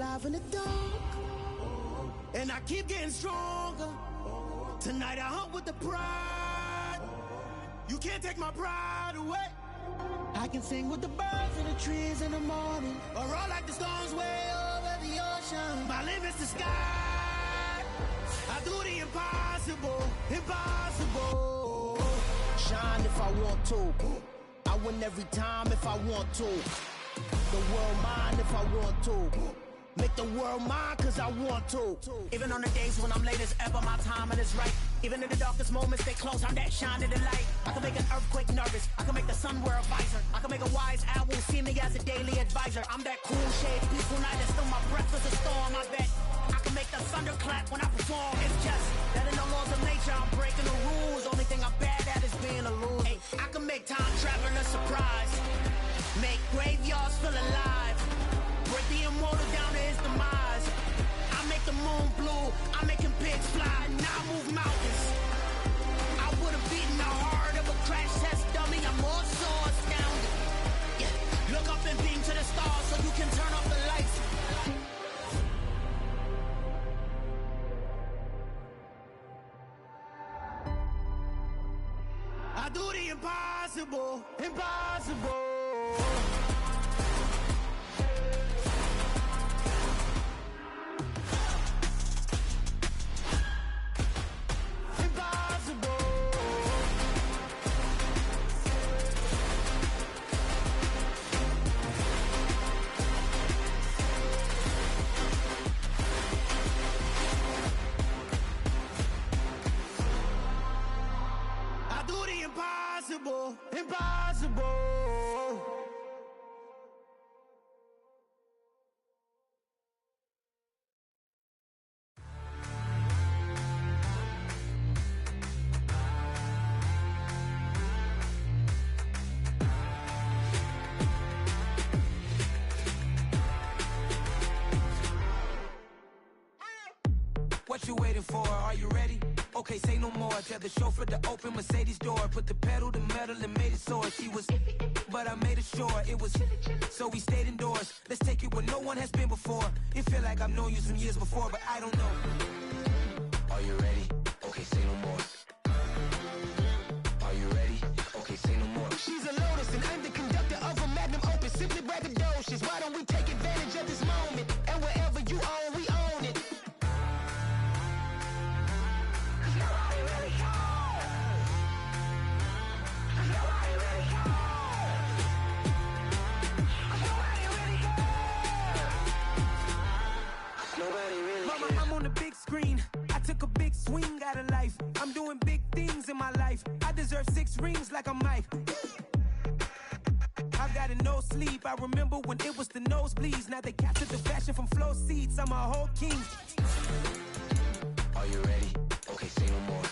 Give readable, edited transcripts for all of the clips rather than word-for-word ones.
alive in the dark, and I keep getting stronger. Tonight I hunt with the pride. You can't take my pride away. I can sing with the birds and the trees in the morning, or roll like the storms way over the ocean. My limit's the sky. I do the impossible, impossible. Shine if I want to. I win every time if I want to. The world mine if I want to. Make the world mine cause I want to. Even on the days when I'm late as ever, my timing is right. Even in the darkest moments, stay close, I'm that shining the light. I can make an earthquake nervous, I can make the sun wear a visor. I can make a wise owl see me as a daily advisor. I'm that cool shade, peaceful night, and still my breath is a storm. I bet I can make the thunder clap when I perform. It's just that in the laws of nature, I'm breaking the rules. Only thing I'm bad at is being a loser. Hey, I can make time traveling a surprise. Make graveyards feel alive. Break the immortal down to his demise. I make the moon blue, I'm making pigs fly, and I move mountains. I would've beaten the heart of a crash test dummy. I'm more so astounded. Yeah, look up and beam to the stars so you can turn off the lights. I do the impossible, impossible. Impossible, impossible. What you waiting for? Are you ready? Okay, say no more. Tell the chauffeur to open Mercedes door. Put the pedal to metal and made it soar. She was, but I made it sure it was. So we stayed indoors. Let's take it where no one has been before. It feel like I've known you some years before, but I don't know. Are you ready? Okay, say no more. Are you ready? Okay, say no more. She's a lotus and I'm the conductor of a magnum opus. Simply braggadocious. Why don't we take advantage of this moment? And wherever you own, we own it. I took a big swing out of life. I'm doing big things in my life. I deserve 6 rings like I'm Mike. I've got no sleep. I remember when it was the nosebleeds. Now they captured the fashion from flow seats. I'm a whole king. Are you ready? Okay, say no more.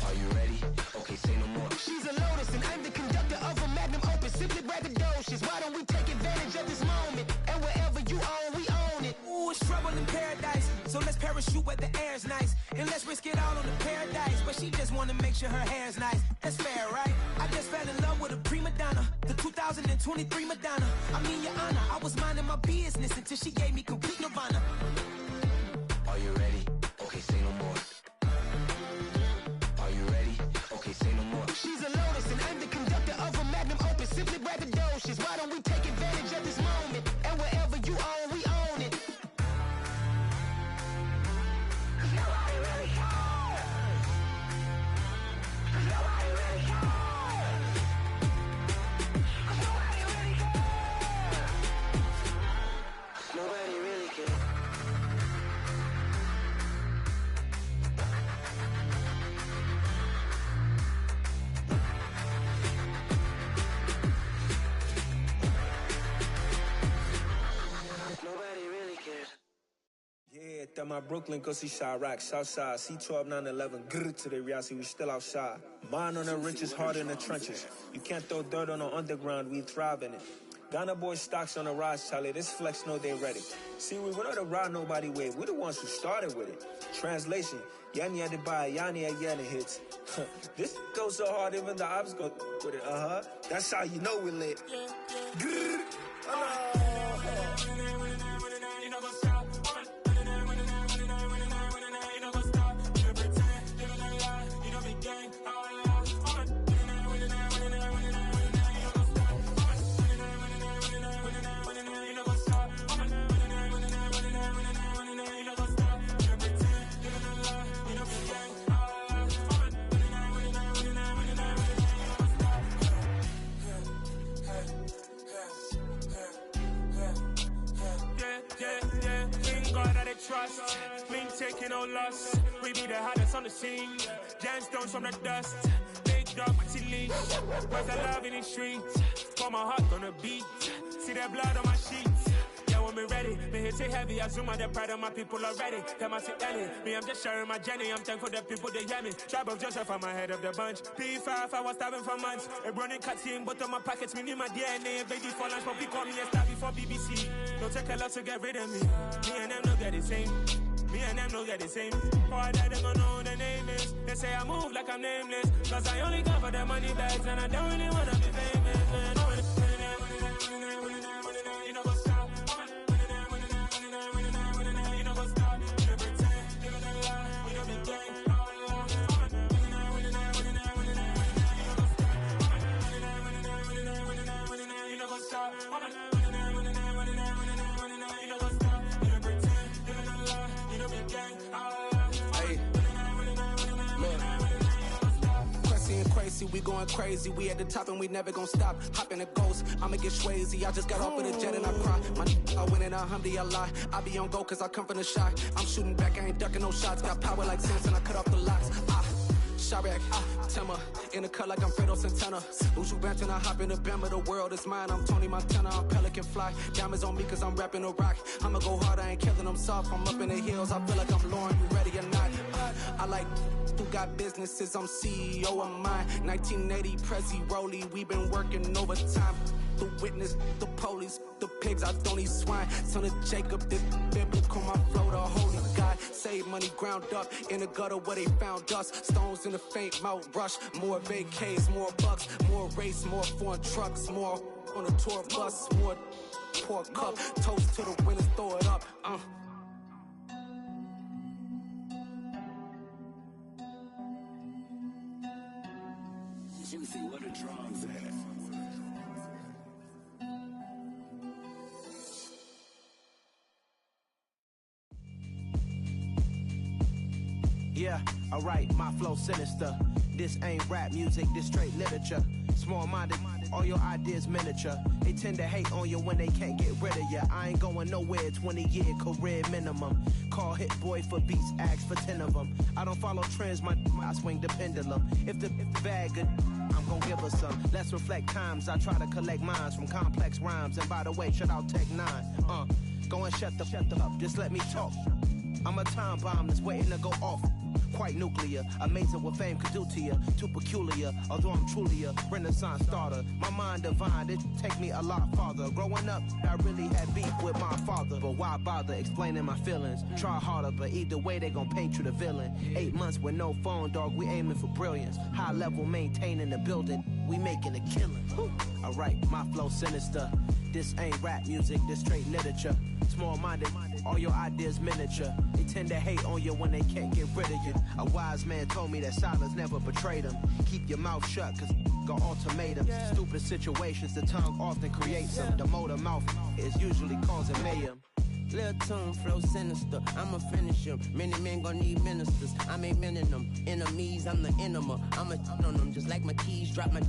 Are you ready? Okay, say no more. She's a lotus and I'm the conductor of a magnum opus. Simply braggadocious. Why don't we take advantage of this moment? And wherever you own, we own it. Ooh, it's trouble in paradise. So let's parachute where the air's nice. And let's risk it all on the paradise. But she just wanna make sure her hair's nice. That's fair, right? I just fell in love with a prima donna. The 2023 Madonna. I mean, your honor, I was minding my business until she gave me complete nirvana. Are you ready? Okay, say no more. Are you ready? Okay, say no more. She's a lotus and I'm the conductor of a magnum opus. Simply braggadocious. Why don't we take advantage of this moment? And wherever you own, we own it. At my Brooklyn, go see Chirac, Southside, C12, 911, grrr to the reality, we still outside. Mine on the riches, hard in the trenches. You can't throw dirt on the underground, we thrive in it. Ghana boys stocks on the rise, Charlie, this flex know they ready. See, we were not to ride nobody way, we the ones who started with it. Translation, Yanni had to buy, Yanni again hits. This goes so hard, even the ops go with it, That's how you know we lit. Grrr. no loss. We be the hottest on the scene. Gemstones from the dust. Big dog, leash. Where's the love in the streets? Pour my heart on the beat. See that blood on my sheets. Yeah, when we ready, me hit it heavy. I zoom out the pride of my people already. Tell my Ellie, me I'm just sharing my journey. I'm thankful the people they hear me. Tribe of Joseph, I'm ahead of the bunch. P5, I was starving for months. A running cutscene, but on my pockets, me need my DNA. Baby for lunch, but we call me a star before BBC. Don't take a lot to get rid of me. Me and them don't get the same. Me and them don't get the same. All that they gonna know who the name is. They say I move like I'm nameless. Cause I only come for the money bags and I don't really wanna be famous. You know what's up? You know what's up? You know pretend, you know the lie, you know the gang. You know what's up? We going crazy, we at the top and we never gonna stop. Hop in a ghost, I'ma get swayzy. I just got off with a jet and I cry. I win in a Humvee, I lie. I be on go cause I come from the shot. I'm shooting back, I ain't ducking no shots. Got power like Samson, I cut off the locks. Sharek, Timmer, in the cut like I'm Fredo Santana. Who's you benching? I hop in the Bama, the world is mine. I'm Tony Montana, I'm Pelican Fly. Diamonds on me cause I'm rapping a rock. I'ma go hard, I ain't killing them soft. I'm up in the hills, I feel like I'm Lauren, you ready or not? I like who got businesses, I'm CEO of mine. 1980 Prezi Rolly, we been working overtime. The witness, the police, the pigs, I don't eat swine. Son of Jacob, this biblical, my flow, the holy God. Save money ground up in the gutter where they found us. Stones in the faint mouth rush. More vacays, more bucks, more race, more foreign trucks, more on a tour bus, more pour cup. Toast to the winners, throw it up. Juicy, what a drums at? Yeah, alright, my flow sinister. This ain't rap music, this straight literature. Small-minded, all your ideas miniature. They tend to hate on you when they can't get rid of you. I ain't going nowhere, 20-year career minimum. Call Hit Boy for beats, ask for 10 of them. I don't follow trends, I swing the pendulum. If the bag good, I'm gon' give her some. Let's reflect times, I try to collect minds from complex rhymes. And by the way, shut out Tech 9. Go and shut the up, just let me talk. I'm a time bomb that's waiting to go off. Quite nuclear, amazing what fame could do to you. Too peculiar, although I'm truly a renaissance starter. My mind divine, it take me a lot farther. Growing up, I really had beef with my father. But why bother explaining my feelings? Try harder, but either way they gon' paint you the villain. 8 months with no phone, dog, we aiming for brilliance. High level maintaining the building, we making a killing. Alright, my flow sinister. This ain't rap music, this straight literature. Small-minded, all your ideas miniature. They tend to hate on you when they can't get rid of you. A wise man told me that silence never betrayed him. Keep your mouth shut, cause got ultimatums. Stupid situations, the tongue often creates them. The motor mouth is usually causing mayhem. Lil' tune, flow sinister, I'ma finish him. Many men gon' need ministers, I'm aiming them. Enemies, I'm the enema, I'ma on them. Just like my keys, drop my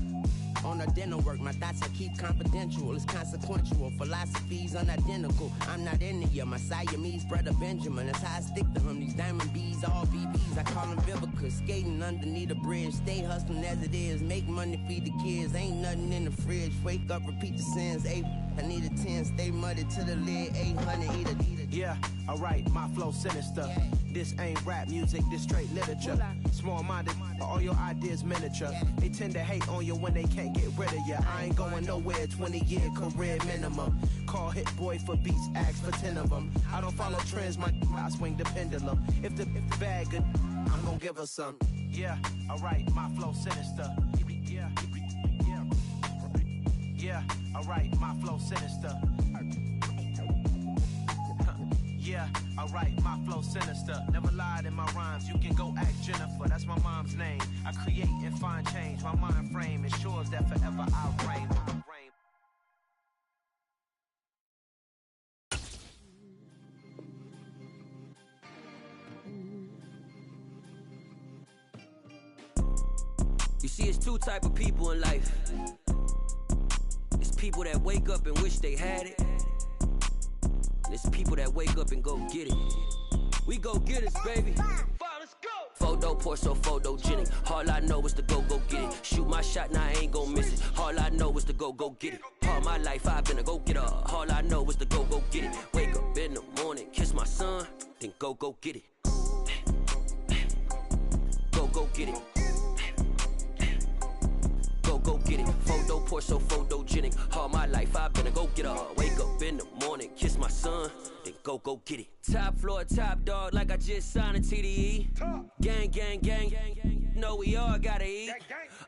on a dinner work. My thoughts I keep confidential, it's consequential. Philosophies unidentical, I'm not into you. My Siamese brother Benjamin, that's how I stick to him. These diamond bees, all BBs, I call them Vivica. Skating underneath a bridge, stay hustling as it is. Make money, feed the kids, ain't nothing in the fridge. Wake up, repeat the sins, I need a 10, stay muddy to the lid, 800, eat a. Yeah, alright, my flow sinister. This ain't rap music, this straight literature. Small-minded, all your ideas miniature. They tend to hate on you when they can't get rid of you. I ain't going nowhere, 20-year career minimum. Call Hit Boy for beats, ask for 10 of them. I don't follow trends, I swing the pendulum. If the bag good, I'm gon' give her some. Yeah, alright, my flow sinister. Yeah, alright, my flow sinister. Yeah, alright, my flow sinister. Never lied in my rhymes, you can go ask Jennifer. That's my mom's name. I create and find change. My mind frame ensures that forever I'll reign. You see, it's two type of people in life. It's people that wake up and wish they had it. And it's people that wake up and go get it. We go get it, baby. Let's go. Photo, Porso, photogenic. All I know is to go get it. Shoot my shot, now I ain't gon' miss it. All I know is to go get it. All my life I've been a go-getter. All I know is to go get it. Wake up in the morning, kiss my son, then go get it. Go get it. Go get it. Photo, Porso, photogenic. All my life I've been a go-getter. Wake up in the morning, kiss my son, then go get it. Top floor, top dog, like I just signed a TDE. Gang. Know we all gotta eat.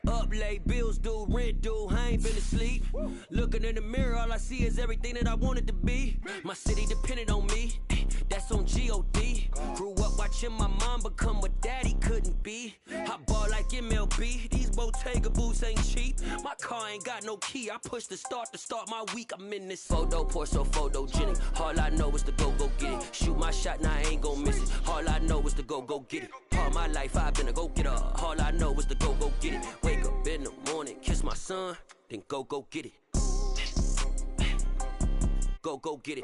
Up late, bills due, rent due, I ain't been asleep. Looking in the mirror, all I see is everything that I wanted to be. My city depended on me, that's on G.O.D. Grew up watching my mom become what daddy couldn't be. I ball like MLB, these Bottega boots ain't cheap. My car ain't got no key, I push the start to start my week. I'm in this photo, Porso, photogenic. All I know is to go get it. Shoot my shot, now I ain't gon' miss it. All I know is to go get it. All my life I've been a go-getter. All I know is to go get it. Wake up in the morning, kiss my son, then go get it. Go get it.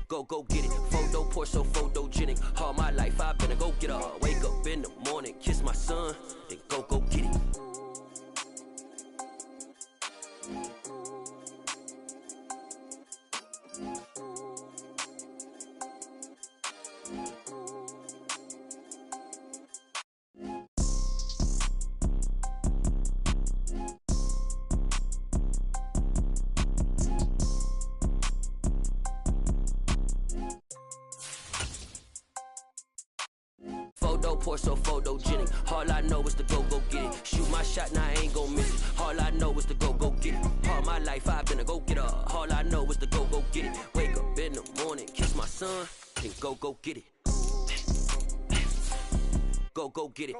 Go get it. Photo, Porso, photogenic. All my life I've been a go-getter. Wake up in the morning, kiss my son, then go get it. Photo, Porso, photogenic. All I know is to go get it. Shoot my shot, now I ain't gon' miss it. All I know is to go get it. All my life I've been a go-getter. All I know is to go get it. Wake up in the morning, kiss my son, then go get it. Go get it.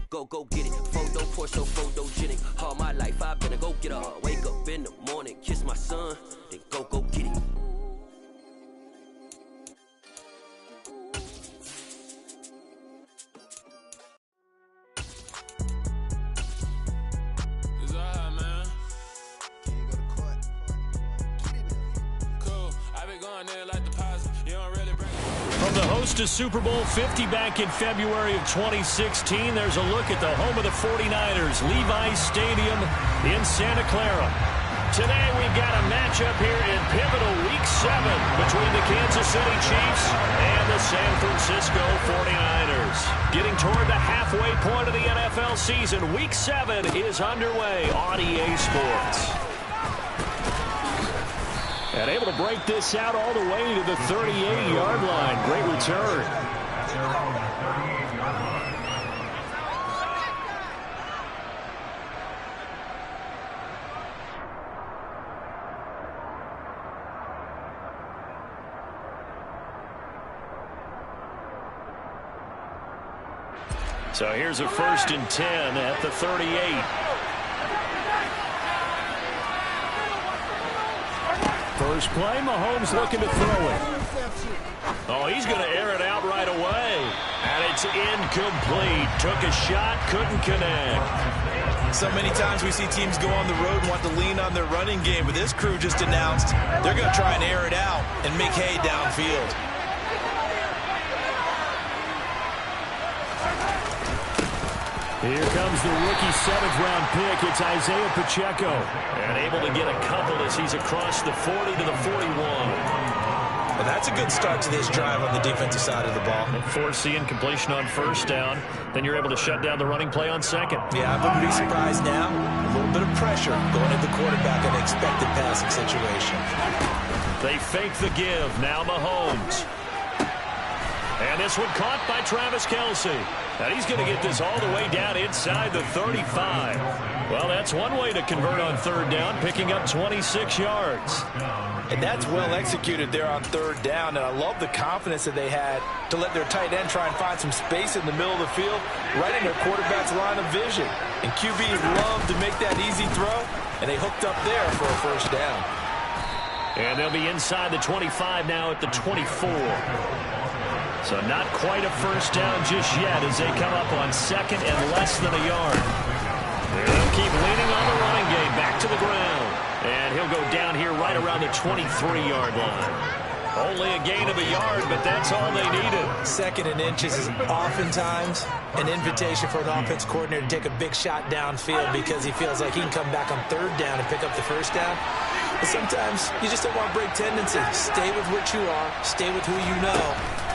Go get it. Photo, Porso, photogenic. All my life I've been a go-getter. Wake up in the morning, kiss my son, then go get it. From the host of Super Bowl 50 back in February of 2016, there's a look at the home of the 49ers, Levi's Stadium in Santa Clara. Today we've got a matchup here in pivotal Week 7 between the Kansas City Chiefs and the San Francisco 49ers. Getting toward the halfway point of the NFL season, Week 7 is underway on EA Sports. And able to break this out all the way to the 38-yard line. Great return. So here's a 1st and 10 at the 38. First play, Mahomes looking to throw it. Oh, he's going to air it out right away. And it's incomplete. Took a shot, couldn't connect. So many times we see teams go on the road and want to lean on their running game, but this crew just announced they're going to try and air it out and make hay downfield. Here comes the rookie 7th-round pick. It's Isaiah Pacheco. And able to get a couple as he's across the 40 to the 41. And that's a good start to this drive on the defensive side of the ball. Force the incompletion on 1st down. Then you're able to shut down the running play on 2nd. Yeah, I wouldn't be surprised now. A little bit of pressure going at the quarterback in an expected passing situation. They fake the give. Now Mahomes. And this one caught by Travis Kelce. And he's going to get this all the way down inside the 35. Well, that's one way to convert on 3rd down, picking up 26 yards. And that's well executed there on 3rd down. And I love the confidence that they had to let their tight end try and find some space in the middle of the field, right in their quarterback's line of vision. And QBs love to make that easy throw, and they hooked up there for a 1st down. And they'll be inside the 25 now at the 24. So not quite a 1st down just yet as they come up on 2nd and less than a yard. They'll keep leaning on the running game back to the ground. And he'll he'll go down here right around the 23-yard line. Only a gain of a yard, but that's all they needed. 2nd and inches is oftentimes an invitation for an offense coordinator to take a big shot downfield because he feels like he can come back on 3rd down and pick up the 1st down. But sometimes you just don't want to break tendency. Stay with what you are, stay with who you know,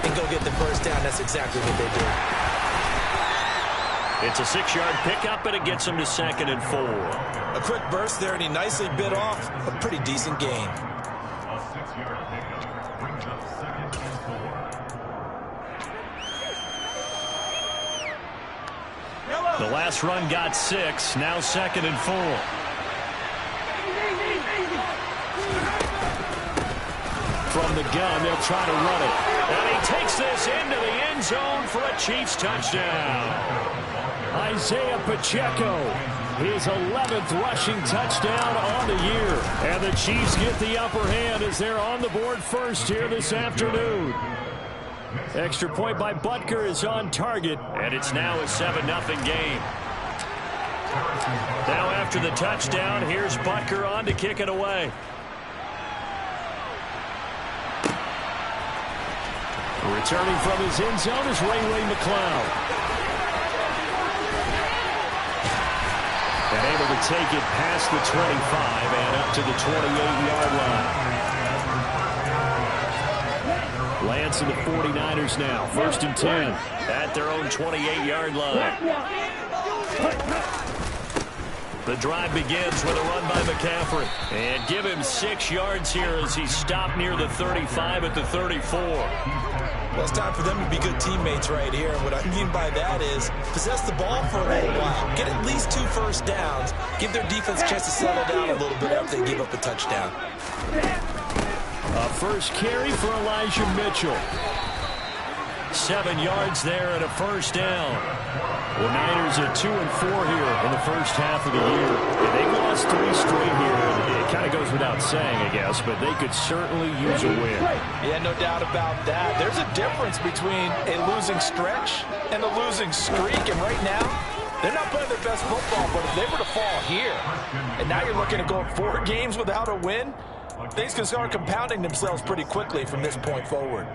and go get the 1st down. That's exactly what they did. It's a 6-yard pickup, and it gets him to 2nd and 4. A quick burst there, and he nicely bit off a pretty decent gain. The last run got 6, now 2nd and 4. From the gun, they'll try to run it. And he takes this into the end zone for a Chiefs touchdown. Isaiah Pacheco, his 11th rushing touchdown on the year. And the Chiefs get the upper hand as they're on the board first here this afternoon. Extra point by Butker is on target, and it's now a 7-0 game. Now after the touchdown, here's Butker on to kick it away. Returning from his end zone is Ray McLeod. And able to take it past the 25 and up to the 28-yard line. Lance and the 49ers now. 1st and 10 at their own 28-yard line. The drive begins with a run by McCaffrey. And give him 6 yards here as he's stopped near the 35 at the 34. Well, it's time for them to be good teammates right here. And what I mean by that is possess the ball for a little while. Get at least 2 first downs. Give their defense a chance to settle down a little bit after they give up a touchdown. A first carry for Elijah Mitchell. 7 yards there and a 1st down. The Niners are 2-4 here in the first half of the year. And they've lost 3 straight here. It kind of goes without saying, I guess, but they could certainly use a win. Yeah, no doubt about that. There's a difference between a losing stretch and a losing streak. And right now, they're not playing their best football, but if they were to fall here, and now you're looking at going 4 games without a win, things can start compounding themselves pretty quickly from this point forward.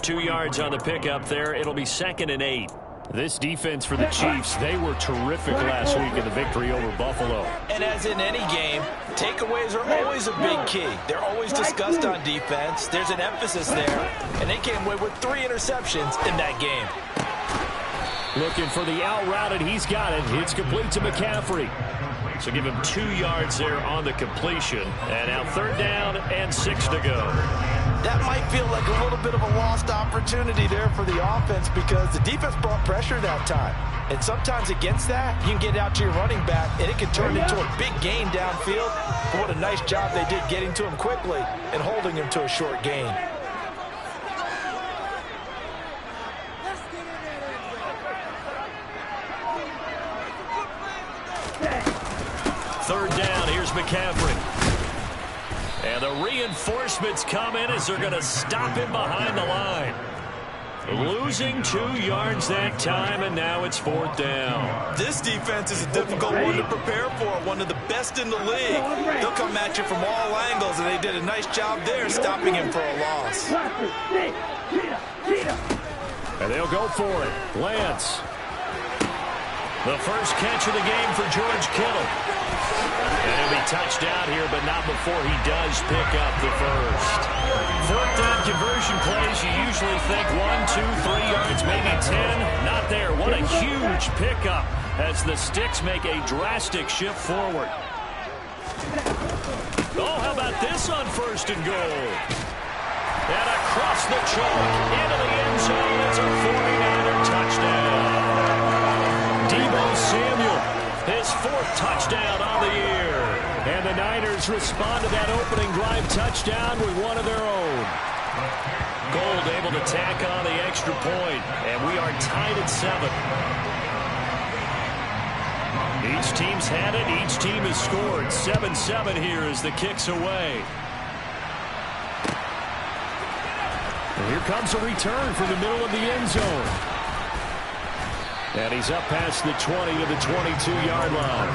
2 yards on the pickup there. It'll be 2nd and 8. This defense for the Chiefs, they were terrific last week in the victory over Buffalo. And as in any game, takeaways are always a big key. They're always discussed on defense. There's an emphasis there, and they came away with 3 interceptions in that game. Looking for the out route, and he's got it. It's complete to McCaffrey. So give him 2 yards there on the completion. And now 3rd down and 6 to go. That might feel like a little bit of a lost opportunity there for the offense because the defense brought pressure that time. And sometimes against that, you can get out to your running back, and it can turn into a big gain downfield. But what a nice job they did getting to him quickly and holding him to a short gain. Third down, here's McCaffrey. And the reinforcements come in as they're going to stop him behind the line. Losing 2 yards that time, and now it's 4th down. This defense is a difficult one to prepare for, one of the best in the league. They'll come at you from all angles, and they did a nice job there stopping him for a loss. And they'll go for it. Lance. The first catch of the game for George Kittle. And he'll be touched down here, but not before he does pick up the first. 4th down conversion plays, you usually think 1, 2, 3 yards, maybe 10. Not there. What a huge pickup as the Sticks make a drastic shift forward. Oh, how about this on 1st and goal? And across the chalk into the end zone. It's a 49er touchdown. Deebo Samuel, his 4th touchdown on the year. And the Niners respond to that opening drive touchdown with one of their own. Gold able to tack on the extra point, and we are tied at 7. Each team's had it. Each team has scored. 7-7 here as the kick's away. And here comes a return from the middle of the end zone. And he's up past the 20 to the 22-yard line.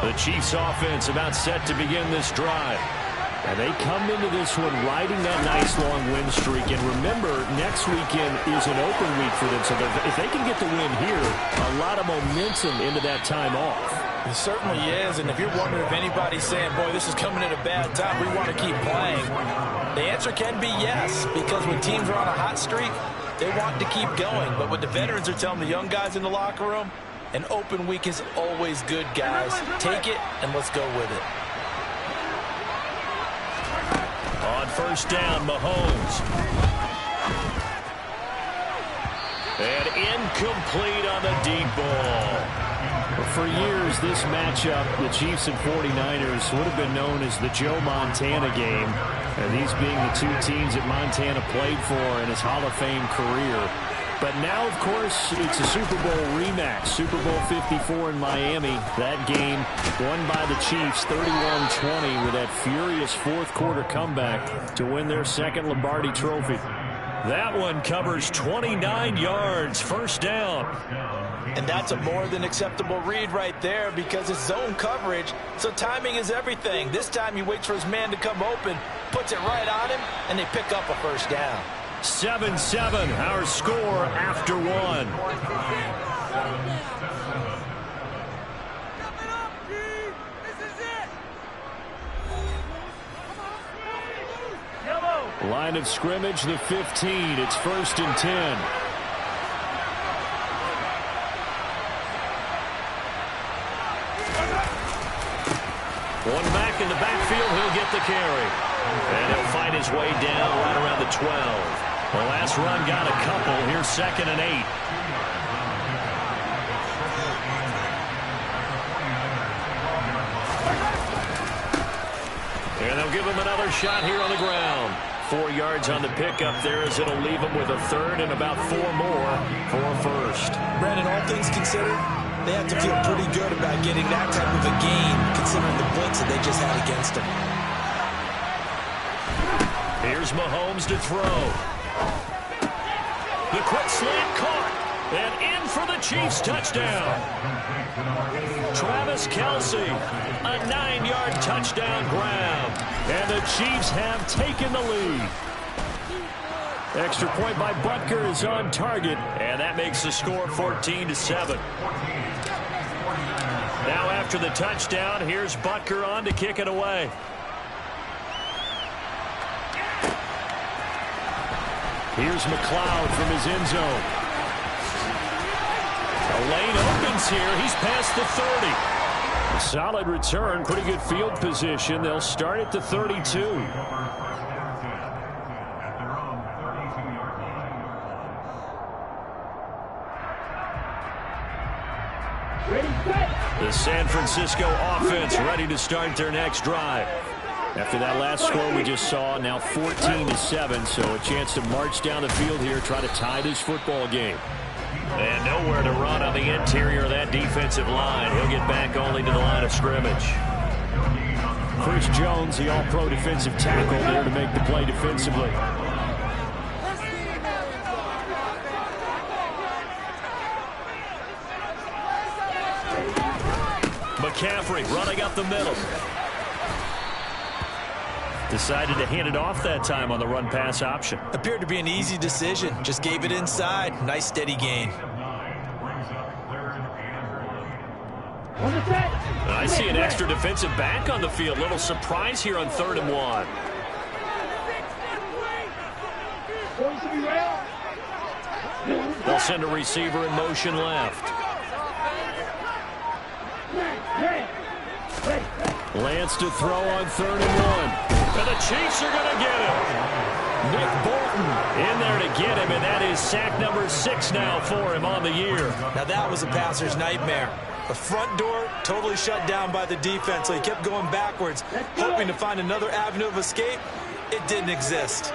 The Chiefs offense about set to begin this drive. And they come into this one riding that nice long win streak. And remember, next weekend is an open week for them. So if they can get the win here, a lot of momentum into that time off. It certainly is. And if you're wondering if anybody's saying, boy, this is coming at a bad time, we want to keep playing, the answer can be yes. Because when teams are on a hot streak, they want to keep going. But what the veterans are telling the young guys in the locker room, an open week is always good, guys. Take it and let's go with it. On first down, Mahomes. And incomplete on the deep ball. For years, this matchup, the Chiefs and 49ers, would have been known as the Joe Montana game. And these being the two teams that Montana played for in his Hall of Fame career. But now, of course, it's a Super Bowl rematch. Super Bowl 54 in Miami. That game won by the Chiefs 31-20 with that furious fourth-quarter comeback to win their second Lombardi trophy. That one covers 29 yards, first down. And that's a more than acceptable read right there because it's zone coverage, so timing is everything. This time he waits for his man to come open, puts it right on him, and they pick up a first down. 7-7, our score after one. Line of scrimmage, the 15. It's 1st and 10. One back in the backfield, he'll get the carry. And he'll find his way down right around the 12. The last run got a couple. Here's 2nd and 8. And they'll give him another shot here on the ground. 4 yards on the pickup there as it'll leave him with a third and about 4 more for a first. Brandon, all things considered, they have to feel pretty good about getting that type of a gain considering the blitz that they just had against them. Here's Mahomes to throw. The quick slant caught. And in for the Chiefs touchdown. Travis Kelce, a 9-yard touchdown grab. And the Chiefs have taken the lead. Extra point by Butker is on target. And that makes the score 14-7. Now after the touchdown, here's Butker on to kick it away. Here's McLeod from his end zone. A lane opens here. He's past the 30. A solid return. Pretty good field position. They'll start at the 32. The San Francisco offense ready to start their next drive. After that last score we just saw, now 14-7, so a chance to march down the field here, try to tie this football game. And nowhere to run on the interior of that defensive line. He'll get back only to the line of scrimmage. Chris Jones, the all-pro defensive tackle, there to make the play defensively. McCaffrey running up the middle. Decided to hand it off that time on the run-pass option. Appeared to be an easy decision. Just gave it inside. Nice steady gain. I see an extra defensive back on the field. Little surprise here on 3rd and 1. They'll send a receiver in motion left. Lance to throw on 3rd and 1. And the Chiefs are going to get him. Nick Bolton in there to get him, and that is sack number 6 now for him on the year. Now that was a passer's nightmare. The front door totally shut down by the defense, so he kept going backwards, hoping to find another avenue of escape. It didn't exist.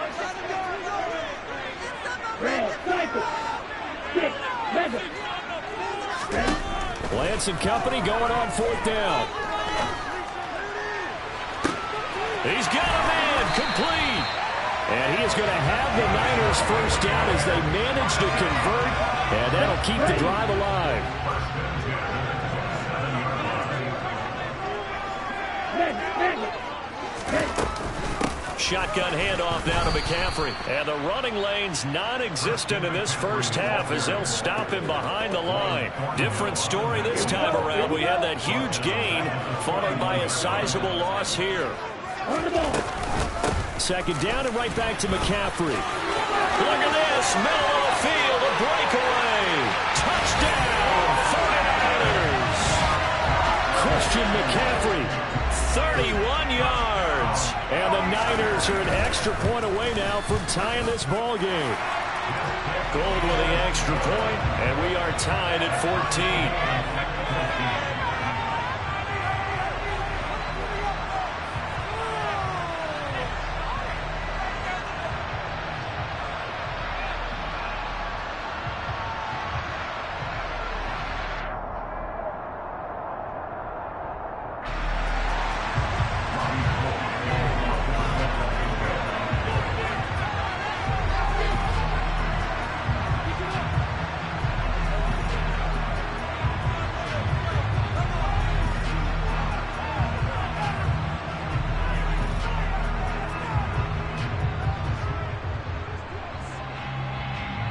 Lance and company going on 4th down. He's got a man complete. And he is going to have the Niners first down as they manage to convert. And that'll keep the drive alive. Shotgun handoff now to McCaffrey. And the running lane's non-existent in this first half as they'll stop him behind the line. Different story this time around. We had that huge gain followed by a sizable loss here. Second down and right back to McCaffrey. Look at this. Middle of the field. A breakaway. Touchdown. 49ers. Christian McCaffrey. 31 yards. And the Niners are an extra point away now from tying this ball game. Gold with the extra point, and we are tied at 14.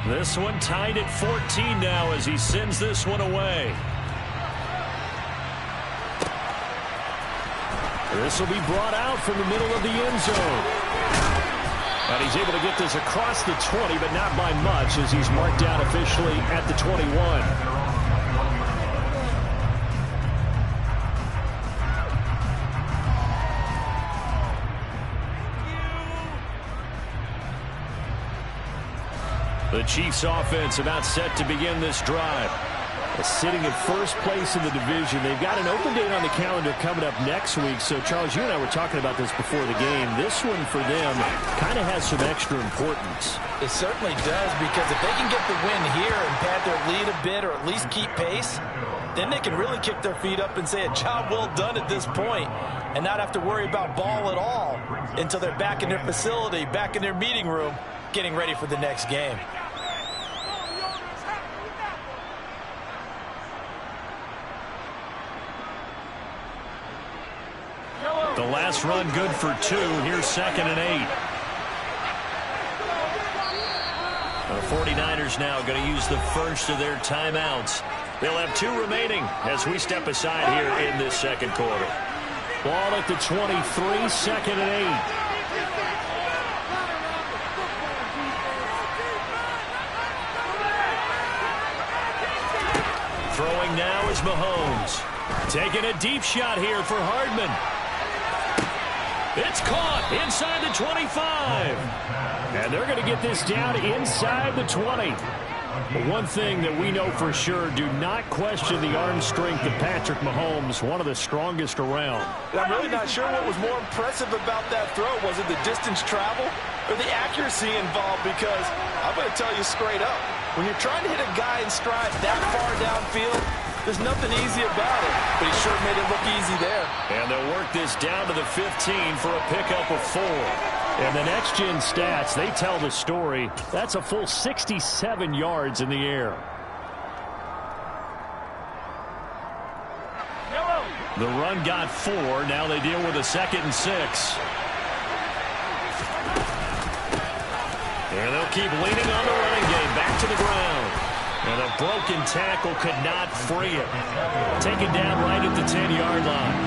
This one tied at 14 now as he sends this one away. This will be brought out from the middle of the end zone. And he's able to get this across the 20, but not by much as he's marked out officially at the 21. The Chiefs offense about set to begin this drive. Sitting in first place in the division. They've got an open date on the calendar coming up next week. So, Charles, you and I were talking about this before the game. This one for them kind of has some extra importance. It certainly does, because if they can get the win here and pad their lead a bit or at least keep pace, then they can really kick their feet up and say a job well done at this point and not have to worry about ball at all until they're back in their facility, back in their meeting room, getting ready for the next game. The last run good for 2. Here's 2nd and 8. The 49ers now going to use the first of their timeouts. They'll have 2 remaining as we step aside here in this second quarter. Ball at the 23, 2nd and 8. Throwing now is Mahomes. Taking a deep shot here for Hardman. It's caught inside the 25. And they're going to get this down inside the 20. But one thing that we know for sure, do not question the arm strength of Patrick Mahomes, one of the strongest around. I'm really not sure what was more impressive about that throw. Was it the distance travel or the accuracy involved? Because I'm going to tell you straight up, when you're trying to hit a guy in stride that far downfield, there's nothing easy about it, but he sure made it look easy there. And they'll work this down to the 15 for a pickup of 4. And the next-gen stats, they tell the story. That's a full 67 yards in the air. The run got 4. Now they deal with a 2nd and 6. And they'll keep leaning on the running game. Back to the ground. And a broken tackle could not free it. Taken down right at the 10-yard line.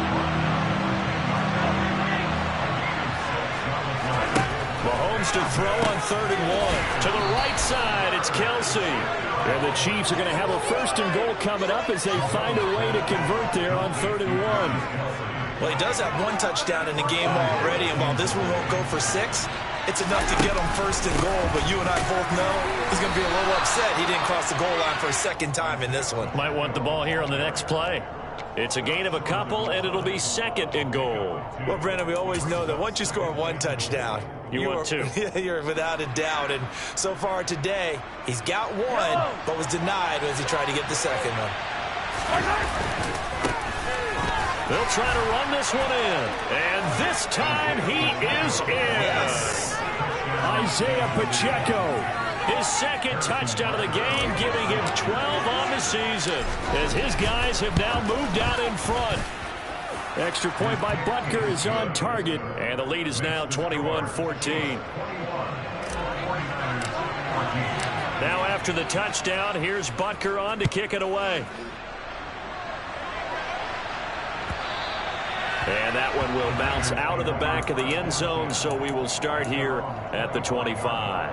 Mahomes to throw on 3rd and 1. To the right side, it's Kelsey. And the Chiefs are going to have a 1st and goal coming up as they find a way to convert there on 3rd and 1. Well, he does have 1 touchdown in the game already, and while this one won't go for 6, it's enough to get him 1st and goal. But you and I both know he's going to be a little upset he didn't cross the goal line for a 2nd time in this one. Might want the ball here on the next play. It's a gain of a couple, and it'll be 2nd and goal. Well, Brandon, we always know that once you score 1 touchdown, you want 2. You're without a doubt. And so far today, he's got 1, but was denied as he tried to get the 2nd one. They'll try to run this one in. And this time he is in. Yes. Isaiah Pacheco. His 2nd touchdown of the game, giving him 12 on the season, as his guys have now moved out in front. Extra point by Butker is on target, and the lead is now 21-14. Now after the touchdown, here's Butker on to kick it away. And that one will bounce out of the back of the end zone, so we will start here at the 25.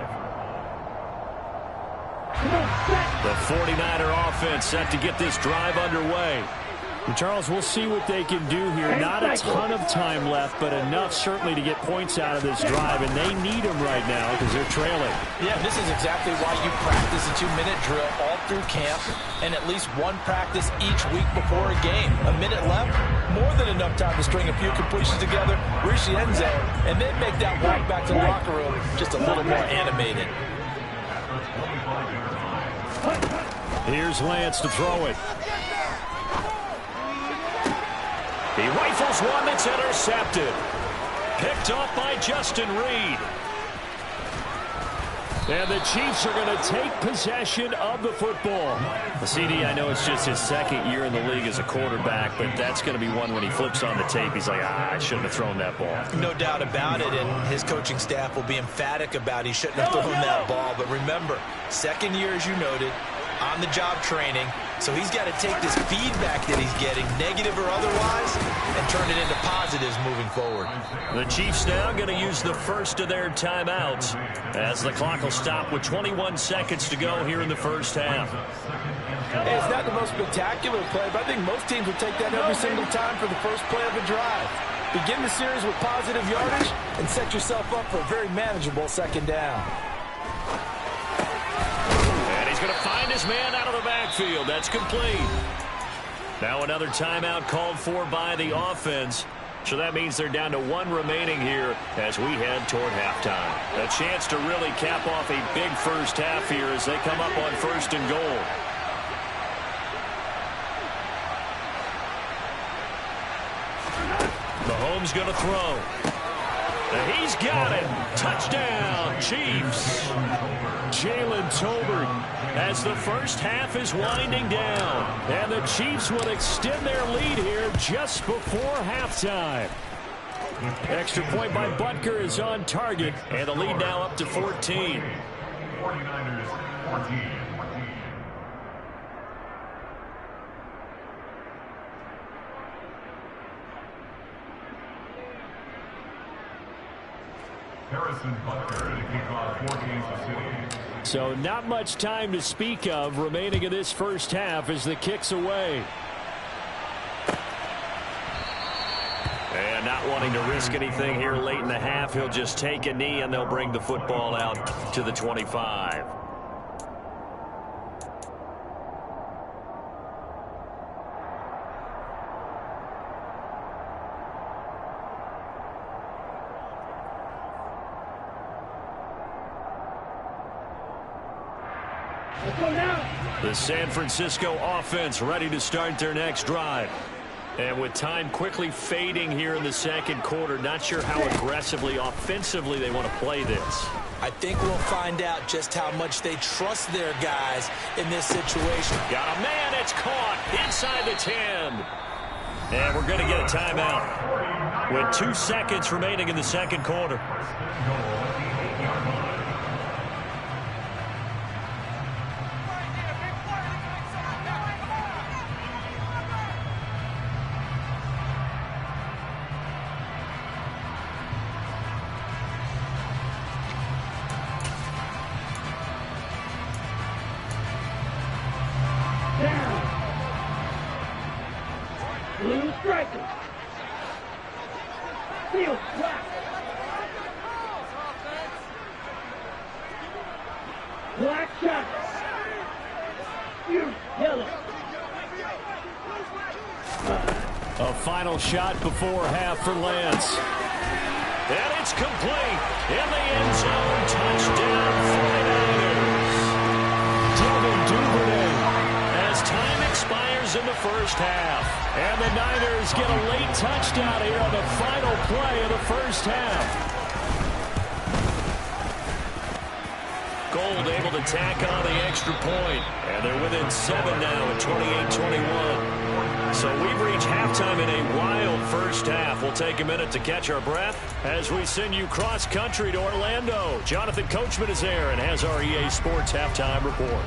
The 49er offense set to get this drive underway. And Charles, we'll see what they can do here. Not a ton of time left, but enough certainly to get points out of this drive, and they need them right now because they're trailing. Yeah, this is exactly why you practice a 2-minute drill all through camp and at least one practice each week before a game. A minute left, more than enough time to string a few completions together, reach the end zone, and then make that walk back to the locker room just a little more animated. Here's Lance to throw it. He rifles one that's intercepted. Picked off by Justin Reed. And the Chiefs are going to take possession of the football. The CD, I know it's just his second year in the league as a quarterback, but that's going to be one when he flips on the tape. He's like, I shouldn't have thrown that ball. No doubt about it, and his coaching staff will be emphatic about he shouldn't have thrown that ball. But remember, second year, as you noted, on-the-job training, so he's got to take this feedback that he's getting, negative or otherwise, and turn it into positives moving forward. The Chiefs now going to use the first of their timeouts as the clock will stop with 21 seconds to go here in the first half. Hey, it's not the most spectacular play, but I think most teams will take that every single time for the first play of a drive. Begin the series with positive yardage and set yourself up for a very manageable second down. He's going to find his man out of the backfield. That's complete. Now another timeout called for by the offense. So that means they're down to one remaining here as we head toward halftime. A chance to really cap off a big first half here as they come up on 1st and goal. Mahomes going to throw. And he's got it. Touchdown, Chiefs. Jalen Tolbert as the first half is winding down. And the Chiefs will extend their lead here just before halftime. Extra point by Butker is on target. And the lead now up to 14. 49ers 14. Harrison Butker to kick off 14th City. So not much time to speak of remaining in this first half as the kick's away. And not wanting to risk anything here late in the half, he'll just take a knee and they'll bring the football out to the 25. The San Francisco offense ready to start their next drive. And with time quickly fading here in the second quarter, not sure how aggressively, offensively they want to play this. I think we'll find out just how much they trust their guys in this situation. Got a man, it's caught inside the 10. And we're going to get a timeout with 2 seconds remaining in the second quarter. Blue striker. Field black. Black shot. Yellow. A final shot before half for Lance. And it's complete. In the end zone. Touchdown 49ers. Devin Duvernay. As time expires in the first half. And the Niners get a late touchdown here on the final play of the first half. Gold able to tack on the extra point. And they're within 7 now at 28-21. So we've reached halftime in a wild first half. We'll take a minute to catch our breath as we send you cross-country to Orlando. Jonathan Coachman is there and has our EA Sports halftime report.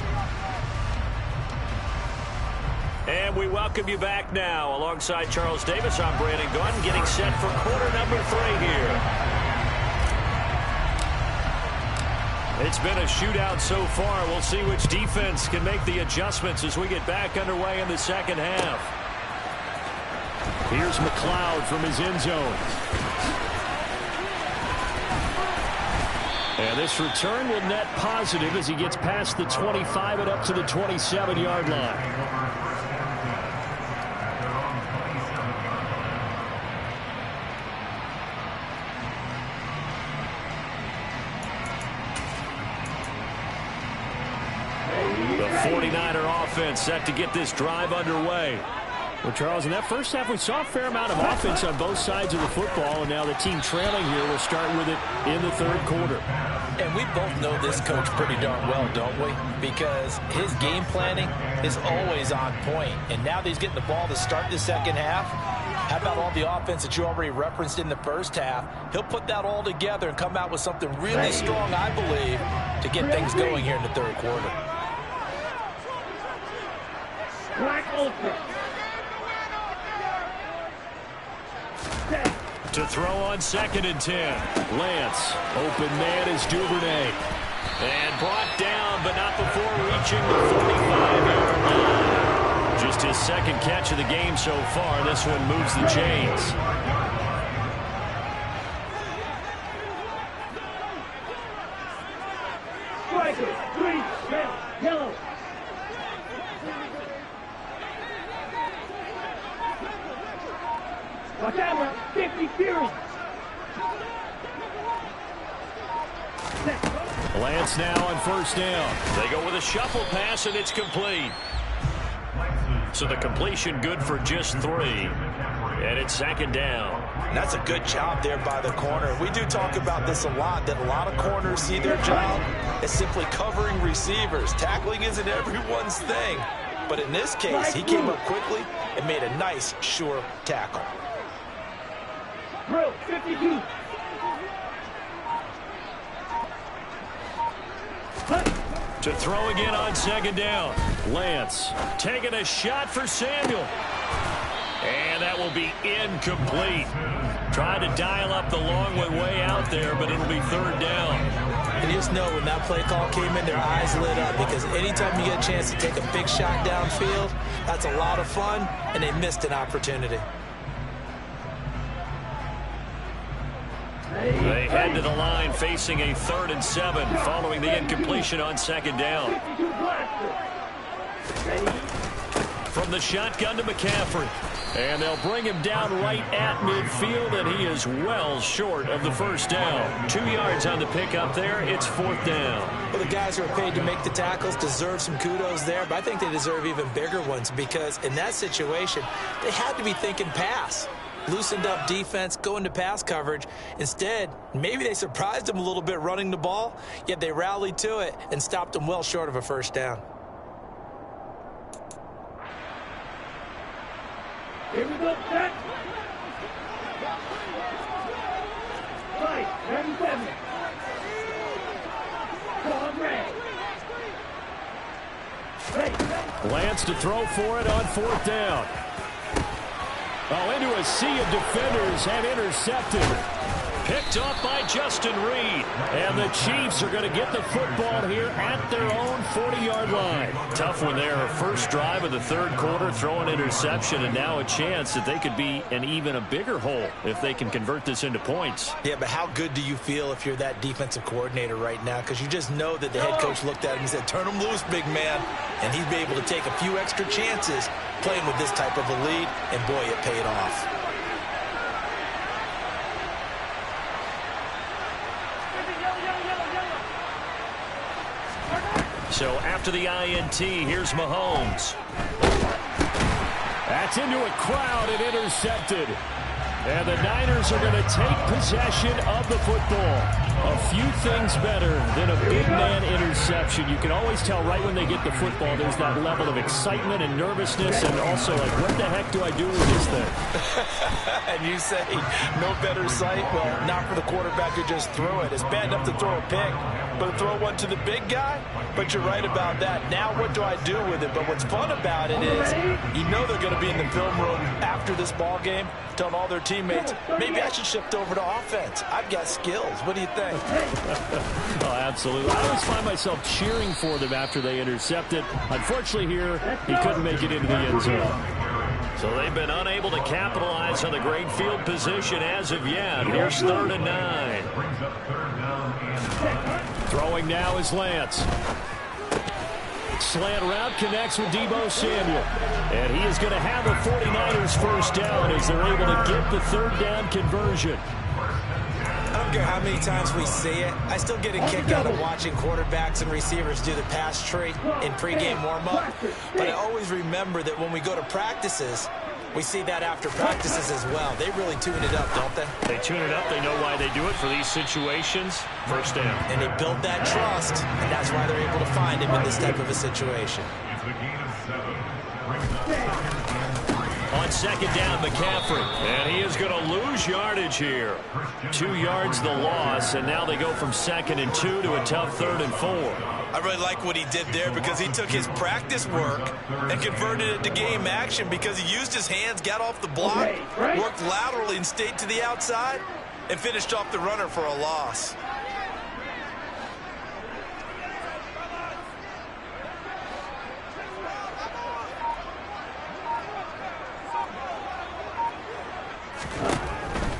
And we welcome you back now. Alongside Charles Davis, I'm Brandon Gunn, getting set for quarter number 3 here. It's been a shootout so far. We'll see which defense can make the adjustments as we get back underway in the second half. Here's McLeod from his end zone. And this return will net positive as he gets past the 25 and up to the 27-yard line. The 49er offense set to get this drive underway. Well, Charles, in that first half, we saw a fair amount of offense on both sides of the football, and now the team trailing here will start with it in the third quarter. And we both know this coach pretty darn well, don't we? Because his game planning is always on point. And now that he's getting the ball to start the second half, how about all the offense that you already referenced in the first half? He'll put that all together and come out with something really strong, I believe, to get things going here in the third quarter. Black Ultra. To throw on 2nd and 10. Lance, open man is Duvernay. And brought down, but not before reaching the 45-yard line. Just his second catch of the game so far. This one moves the chains. Striker, green, red, yellow. Watch out, 50 Fury. Lance now on first down. They go with a shuffle pass, and it's complete. So the completion good for just 3. And it's 2nd down. And that's a good job there by the corner. We do talk about this a lot, that a lot of corners see their job as simply covering receivers. Tackling isn't everyone's thing. But in this case, he came up quickly and made a nice, sure tackle. Drill, 52. To throw again on 2nd down. Lance taking a shot for Samuel. And that will be incomplete. Trying to dial up the long way out there, but it'll be 3rd down. And you just know when that play call came in, their eyes lit up, because anytime you get a chance to take a big shot downfield, that's a lot of fun, and they missed an opportunity. They head to the line facing a 3rd and 7 following the incompletion on 2nd down. From the shotgun to McCaffrey. And they'll bring him down right at midfield, and he is well short of the first down. 2 yards on the pickup there. It's 4th down. Well, the guys who are paid to make the tackles deserve some kudos there, but I think they deserve even bigger ones, because in that situation, they had to be thinking pass. Loosened up defense, going to pass coverage. Instead, maybe they surprised them a little bit running the ball, yet they rallied to it and stopped them well short of a first down. Here we go, set. Right, 37. Come red. Right. Lance to throw for it on 4th down. Oh, into a sea of defenders and intercepted. Picked off by Justin Reed. And the Chiefs are going to get the football here at their own 40-yard line. Tough one there. First drive of the 3rd quarter, throw an interception, and now a chance that they could be in even a bigger hole if they can convert this into points. Yeah, but how good do you feel if you're that defensive coordinator right now? Because you just know that the head coach looked at him and said, turn him loose, big man. And he'd be able to take a few extra chances playing with this type of a lead, and boy, it paid off. So after the INT, here's Mahomes. That's into a crowd and intercepted. And the Niners are going to take possession of the football. A few things better than a big man interception. You can always tell right when they get the football, there's that level of excitement and nervousness, and also like, what the heck do I do with this thing? And you say, no better sight? Well, not for the quarterback to just throw it. It's bad enough to throw a pick, but to throw one to the big guy? But you're right about that. Now what do I do with it? But what's fun about it is, you know they're going to be in the film room after this ball game, telling all their teammates, maybe I should shift over to offense. I've got skills. What do you think? Oh, absolutely. I always find myself cheering for them after they intercept it. Unfortunately here, he couldn't make it into the end zone. So they've been unable to capitalize on the great field position as of yet. Here's 3rd and 9. Throwing now is Lance. Slant route connects with Deebo Samuel. And he is going to have a 49ers first down as they're able to get the 3rd down conversion. I don't care how many times we see it. I still get a kick out of watching quarterbacks and receivers do the pass tree in pregame warm-up. But I always remember that when we go to practices, we see that after practices as well. They really tune it up, don't they? They tune it up. They know why they do it for these situations. First down. And they build that trust, and that's why they're able to find him in this type of a situation. On 2nd down, McCaffrey. And he is going to lose yardage here. 2 yards the loss, and now they go from 2nd and 2 to a tough 3rd and 4. I really like what he did there because he took his practice work and converted it to game action because he used his hands, got off the block, worked laterally and stayed to the outside, and finished off the runner for a loss.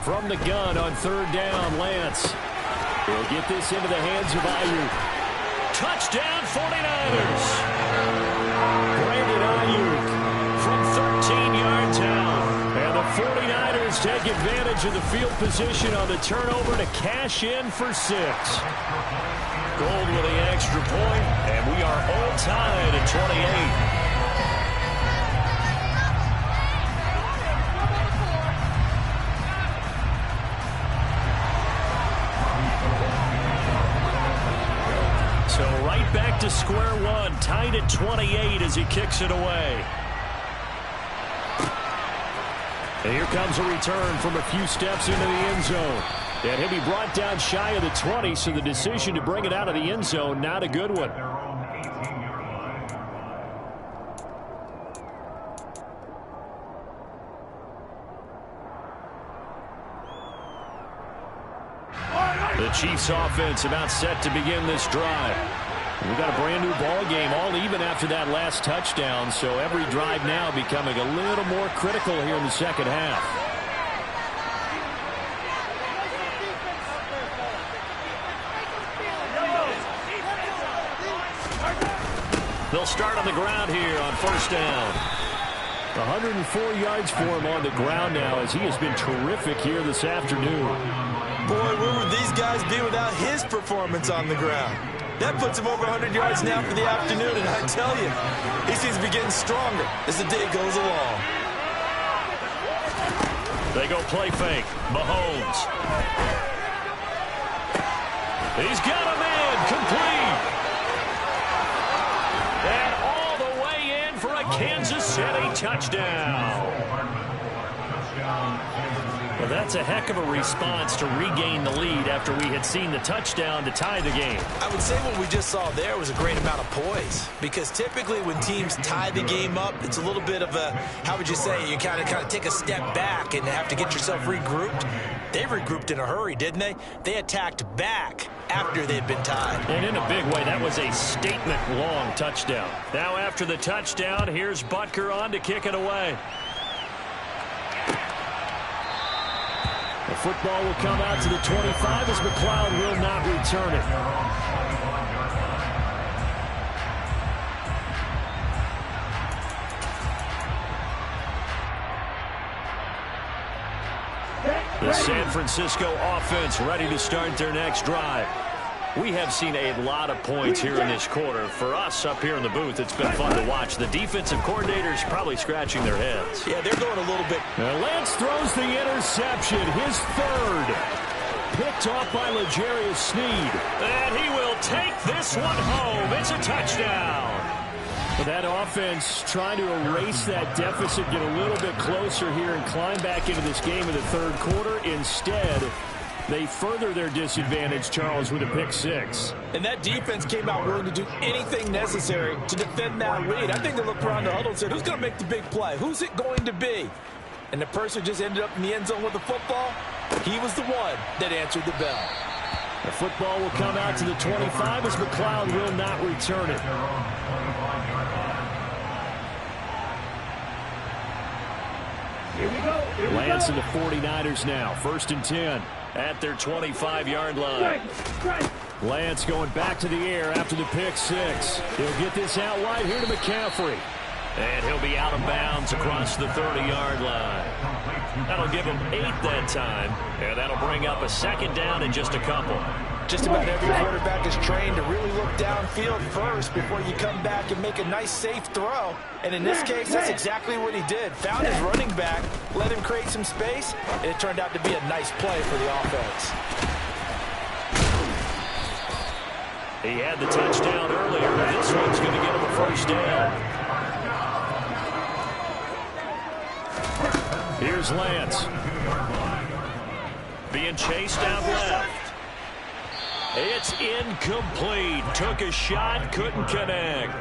From the gun on 3rd down, Lance. He'll get this into the hands of Ayuk. Touchdown, 49ers. Brandon Ayuk from 13 yards out. And the 49ers take advantage of the field position on the turnover to cash in for 6. Gold with the extra point, and we are all tied at 28. So right back to square one, tied at 28 as he kicks it away. And here comes a return from a few steps into the end zone. And he'll be brought down shy of the 20, so the decision to bring it out of the end zone, not a good one. The Chiefs offense about set to begin this drive. We've got a brand new ball game, all even after that last touchdown, so every drive now becoming a little more critical here in the second half. They'll start on the ground here on 1st down. 104 yards for him on the ground now as he has been terrific here this afternoon. Boy, where would these guys be without his performance on the ground? That puts him over 100 yards now for the afternoon, and I tell you, he seems to be getting stronger as the day goes along. They go play fake. Mahomes. He's got a man complete. And all the way in for a Kansas City touchdown. Well, that's a heck of a response to regain the lead after we had seen the touchdown to tie the game. I would say what we just saw there was a great amount of poise, because typically when teams tie the game up, it's a little bit of a, how would you say, you kind of take a step back and have to get yourself regrouped. They regrouped in a hurry, didn't they? They attacked back after they'd been tied. And in a big way, that was a statement-long touchdown. Now after the touchdown, here's Butker on to kick it away. The football will come out to the 25 as McLeod will not return it. The San Francisco offense ready to start their next drive. We have seen a lot of points here in this quarter. For us up here in the booth, it's been fun to watch. The defensive coordinators probably scratching their heads. Yeah, they're going a little bit. Lance throws the interception, his third. Picked off by L'Jarius Sneed. And he will take this one home. It's a touchdown. But that offense trying to erase that deficit, get a little bit closer here and climb back into this game in the third quarter. Instead, they further their disadvantage, Charles, with a pick six. And that defense came out willing to do anything necessary to defend that lead. I think they looked around the huddle and said, who's going to make the big play? Who's it going to be? And the person just ended up in the end zone with the football. He was the one that answered the bell. The football will come out to the 25 as McLeod will not return it. Here we go. Lance and the 49ers now. 1st and 10 at their 25-yard line. Lance going back to the air after the pick six. He'll get this out wide here to McCaffrey. And he'll be out of bounds across the 30-yard line. That'll give him 8 that time. And that'll bring up a second down in just a couple. Just about every quarterback is trained to really look downfield first before you come back and make a nice, safe throw. And in this case, that's exactly what he did. Found his running back, let him create some space, and it turned out to be a nice play for the offense. He had the touchdown earlier, and this one's going to get him a first down. Here's Lance. Being chased out left. It's incomplete. Took a shot, couldn't connect.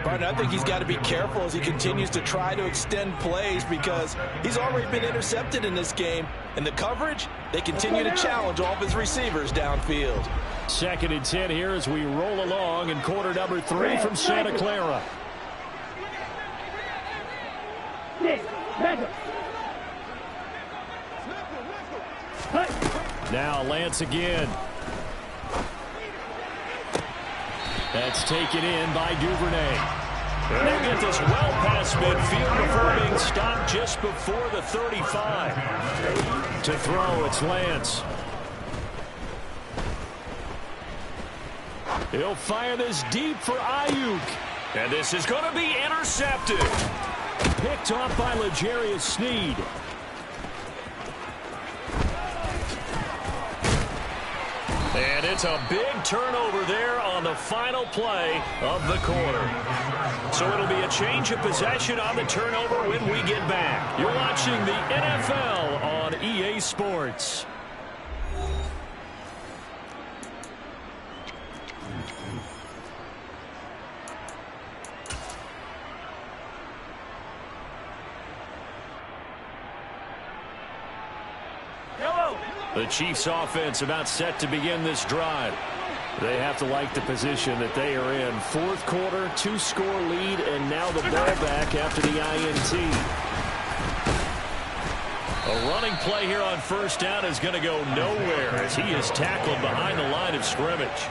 But I think he's got to be careful as he continues to try to extend plays because he's already been intercepted in this game. And the coverage, they continue to challenge all of his receivers downfield. 2nd and 10 here as we roll along in quarter number 3 from Santa Clara. Now Lance again. That's taken in by Duvernay. And they'll get this well past midfield before being stopped just before the 35. To throw, it's Lance. He'll fire this deep for Ayuk. And this is going to be intercepted. Picked off by L'Jarius Sneed. And it's a big turnover there on the final play of the quarter. So it'll be a change of possession on the turnover when we get back. You're watching the NFL on EA Sports. The Chiefs offense about set to begin this drive. They have to like the position that they are in. 4th quarter, 2-score lead, and now the ball back after the INT. A running play here on 1st down is going to go nowhere as he is tackled behind the line of scrimmage.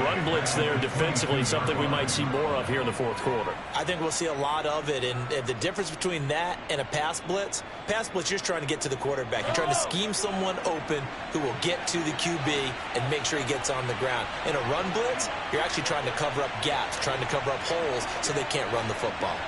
Run blitz there defensively, something we might see more of here in the 4th quarter. I think we'll see a lot of it, and the difference between that and a pass blitz, you're just trying to get to the quarterback. You're trying to scheme someone open who will get to the QB and make sure he gets on the ground. In a run blitz, you're actually trying to cover up gaps, trying to cover up holes so they can't run the football.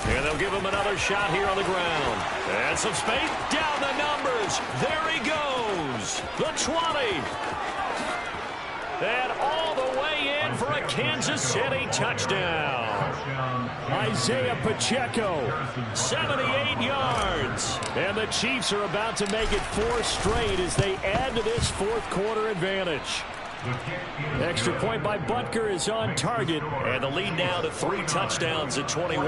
And they'll give him another shot here on the ground. And some space down the numbers. There he goes. The 20. And all the way in for a Kansas City touchdown. Isaiah Pacheco. 78 yards. And the Chiefs are about to make it 4 straight as they add to this 4th quarter advantage. Extra point by Butker is on target. And the lead now to 3 touchdowns at 21.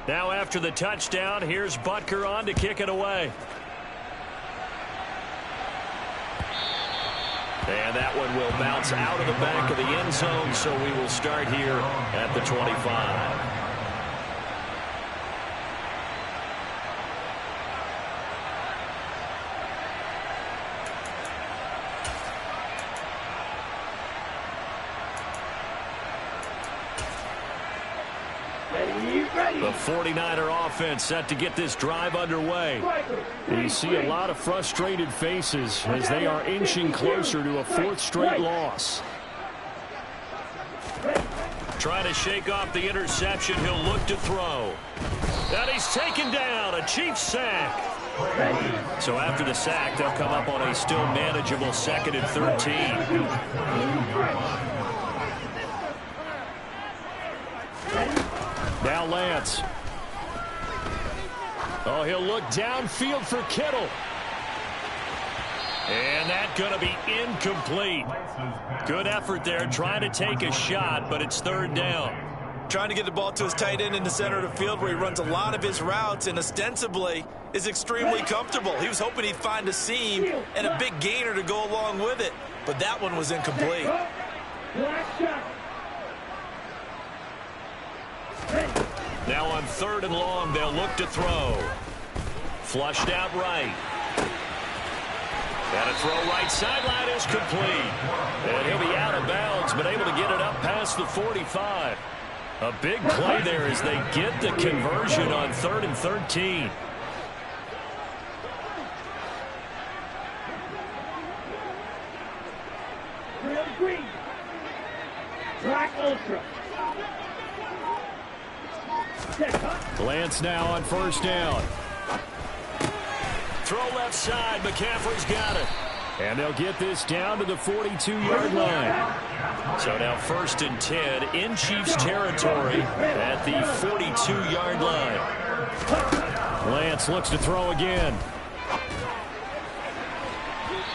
Now after the touchdown, here's Butker on to kick it away. And that one will bounce out of the back of the end zone, so we will start here at the 25. The 49er offense set to get this drive underway. You see a lot of frustrated faces as they are inching closer to a 4th straight loss. Trying to shake off the interception. He'll look to throw. And he's taken down. A Chiefs sack. So after the sack, they'll come up on a still manageable 2nd and 13. Now Lance. Oh, he'll look downfield for Kittle. And that's going to be incomplete. Good effort there trying to take a shot, but it's 3rd down. Trying to get the ball to his tight end in the center of the field where he runs a lot of his routes and ostensibly is extremely comfortable. He was hoping he'd find a seam and a big gainer to go along with it, but that one was incomplete. Now on 3rd and long, they'll look to throw. Flushed out right. And a throw right sideline is complete. And he'll be out of bounds, but able to get it up past the 45. A big play there as they get the conversion on 3rd and 13. Green. Black Ultra. Lance now on 1st down. Throw left side. McCaffrey's got it. And they'll get this down to the 42-yard line. So now 1st and 10 in Chiefs territory at the 42-yard line. Lance looks to throw again.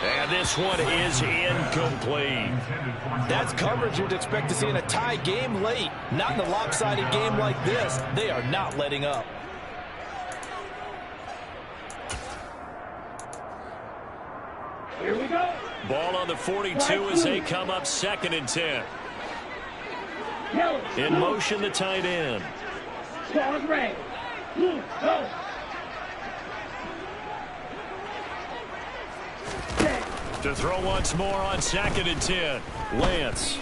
And this one is incomplete. That's coverage you'd expect to see in a tie game late. Not in a lopsided game like this. They are not letting up. Here we go. Ball on the 42 as they come up 2nd and 10. In motion, the tight end. Ball is ready. Go. To throw once more on 2nd and 10. Lance.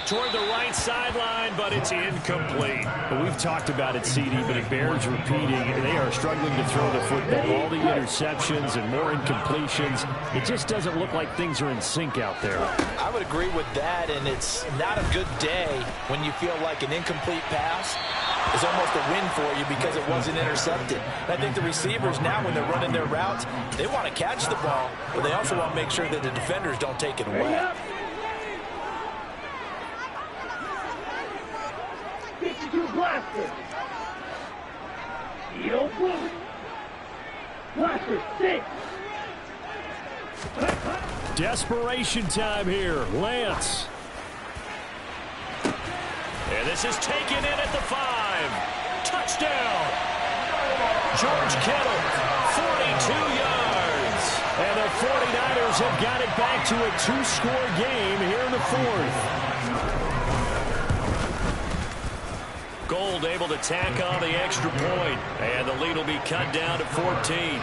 Toward the right sideline, but it's incomplete. Well, we've talked about it, CD, but it bears repeating. They are struggling to throw the football. All the interceptions and more incompletions. It just doesn't look like things are in sync out there. I would agree with that, and it's not a good day when you feel like an incomplete pass is almost a win for you because it wasn't intercepted. And I think the receivers now, when they're running their routes, they want to catch the ball, but they also want to make sure that the defenders don't take it away. Blaster. Blaster 6. Desperation time here. Lance. And this is taken in at the 5. Touchdown. George Kittle, 42 yards. And the 49ers have got it back to a 2-score game here in the 4th. Gold able to tack on the extra point, and the lead will be cut down to 14.